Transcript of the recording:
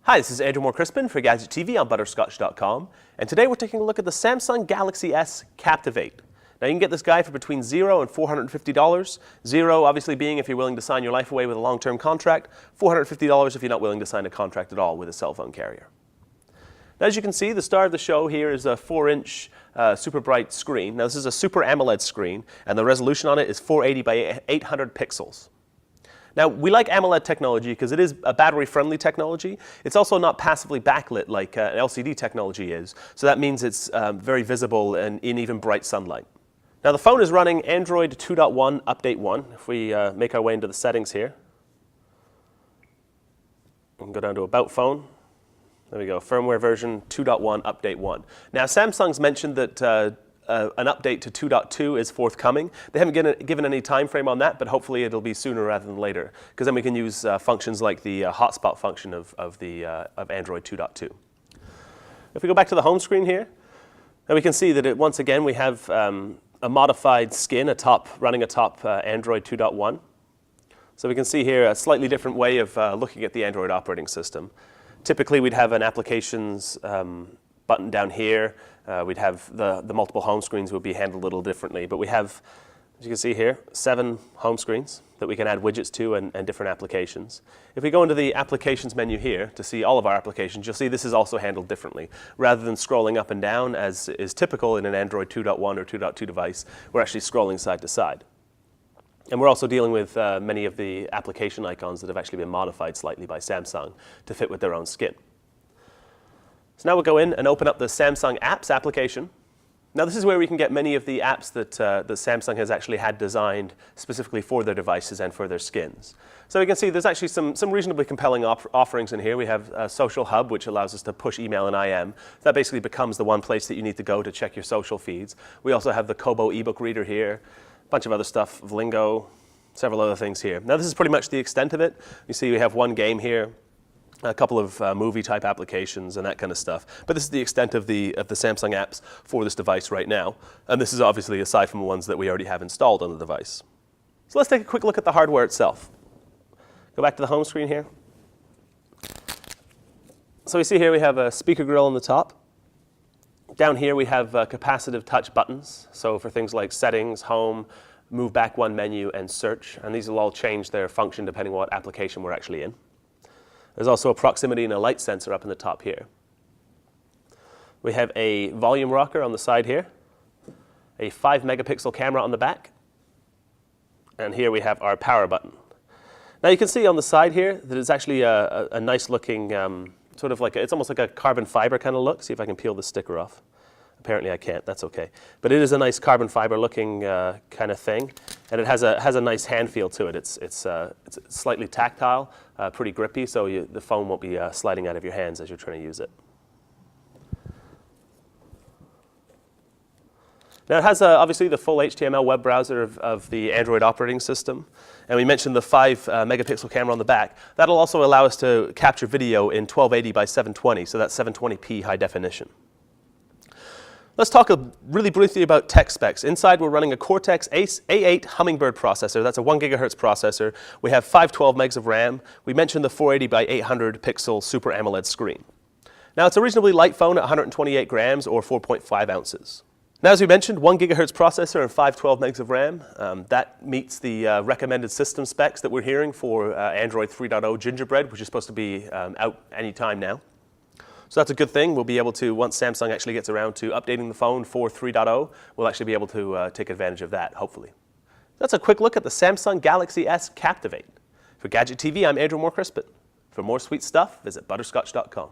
Hi, this is Andrew Moore-Crispin for Gadget TV on Butterscotch.com, and today we're taking a look at the Samsung Galaxy S Captivate. Now you can get this guy for between $0 and $450. $0 obviously being if you're willing to sign your life away with a long-term contract, $450 if you're not willing to sign a contract at all with a cell phone carrier. Now, as you can see, the star of the show here is a 4-inch super bright screen. Now this is a Super AMOLED screen, and the resolution on it is 480 by 800 pixels. Now, we like AMOLED technology because it is a battery-friendly technology. It's also not passively backlit like an LCD technology is, so that means it's very visible in even bright sunlight. Now, the phone is running Android 2.1 Update 1. If we make our way into the settings here, we can go down to About Phone. There we go, firmware version 2.1 Update 1. Now, Samsung's mentioned that an update to 2.2 is forthcoming. They haven't given any time frame on that, but hopefully it'll be sooner rather than later, because then we can use functions like the hotspot function of Android 2.2. If we go back to the home screen here, now we can see that once again we have a modified skin running atop Android 2.1. So we can see here a slightly different way of looking at the Android operating system. Typically we'd have an applications button down here. We'd have the multiple home screens would be handled a little differently, but we have, as you can see here, 7 home screens that we can add widgets to and different applications. If we go into the applications menu here to see all of our applications, you'll see this is also handled differently. Rather than scrolling up and down as is typical in an Android 2.1 or 2.2 device, we're actually scrolling side to side. And we're also dealing with many of the application icons that have actually been modified slightly by Samsung to fit with their own skin. So now we'll go in and open up the Samsung Apps application. Now this is where we can get many of the apps that Samsung has actually had designed specifically for their devices and for their skins. So we can see there's actually some reasonably compelling offerings in here. We have a Social Hub, which allows us to push email and IM. That basically becomes the one place that you need to go to check your social feeds. We also have the Kobo ebook reader here, a bunch of other stuff, Lingo, several other things here. Now this is pretty much the extent of it. You see we have one game here, a couple of movie-type applications and that kind of stuff. But this is the extent of the Samsung apps for this device right now. And this is obviously aside from the ones that we already have installed on the device. So let's take a quick look at the hardware itself. Go back to the home screen here. So we see here we have a speaker grill on the top. Down here we have capacitive touch buttons. So for things like settings, home, move back one menu, and search. And these will all change their function depending on what application we're actually in. There's also a proximity and a light sensor up in the top here. We have a volume rocker on the side here, a 5-megapixel camera on the back, and here we have our power button. Now you can see on the side here that it's actually a nice looking, sort of like, it's almost like a carbon fiber kind of look. See if I can peel the sticker off. Apparently I can't, that's okay. But it is a nice carbon fiber looking kind of thing, and it has a nice hand feel to it. It's slightly tactile, pretty grippy, so the phone won't be sliding out of your hands as you're trying to use it. Now it has obviously the full HTML web browser of the Android operating system, and we mentioned the 5-megapixel camera on the back. That'll also allow us to capture video in 1280 by 720, so that's 720p high definition. Let's talk really briefly about tech specs. Inside, we're running a Cortex A8 Hummingbird processor. That's a 1 gigahertz processor. We have 512 megs of RAM. We mentioned the 480 by 800 pixel Super AMOLED screen. Now, it's a reasonably light phone at 128 grams or 4.5 ounces. Now, as we mentioned, 1 gigahertz processor and 512 megs of RAM. That meets the recommended system specs that we're hearing for Android 3.0 Gingerbread, which is supposed to be out any time now. So that's a good thing. We'll be able to, once Samsung actually gets around to updating the phone for 3.0, we'll actually be able to take advantage of that, hopefully. That's a quick look at the Samsung Galaxy S Captivate. For Gadget TV, I'm Andrew Moore-Crispin. For more sweet stuff, visit Butterscotch.com.